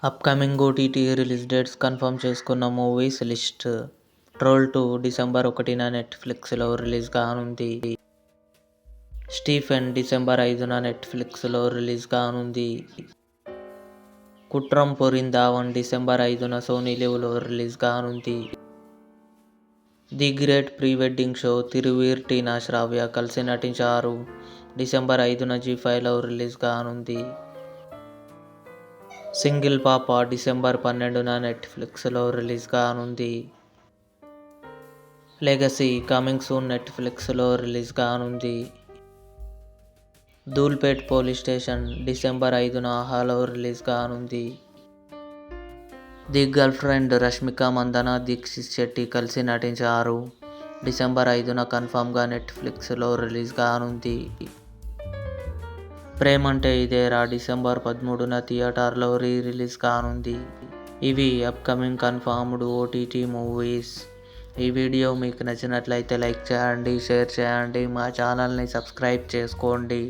Upcoming OTT release dates confirm చేసుకున్న movies list. Troll 2 December 1న నెట్ఫ్లిక్స్లో రిలీజ్ కానుంది. స్టీఫెన్ డిసెంబర్ 5న నెట్ఫ్లిక్స్లో రిలీజ్ కానుంది. కుట్రం పొరిందావన్ డిసెంబర్ 5న సోనీ లివ్లో రిలీజ్ కానుంది. The great pre wedding show Thiruveer Teena Sravya కలిసి నటించారు. డిసెంబర్ 5న జీ5లో రిలీజ్ కానుంది. సింగిల్ పాప డిసెంబర్ 12న నెట్ఫ్లిక్స్లో రిలీజ్ కానుంది. లెగసీ కమింగ్ సూన్ నెట్ఫ్లిక్స్లో రిలీజ్ కానుంది. ధూల్పేట్ పోలీస్ స్టేషన్ డిసెంబర్ 5న ఆహాలో రిలీజ్ కానుంది. The girlfriend Rashmika Mandanna Dixit Shetty కలిసి నటించారు. డిసెంబర్ 5న కన్ఫర్మ్గా నెట్ఫ్లిక్స్లో రిలీజ్ కానుంది. ప్రేమంటే ఇదేరా డిసెంబర్ 13న థియేటర్లో రిలీజ్ కానుంది. ఇవి అప్కమింగ్ కన్ఫర్మ్డ్ ఓటీటీ మూవీస్. ఈ వీడియో మీకు నచ్చినట్లయితే లైక్ చేయండి, షేర్ చేయండి, మా ఛానల్ని సబ్స్క్రైబ్ చేసుకోండి.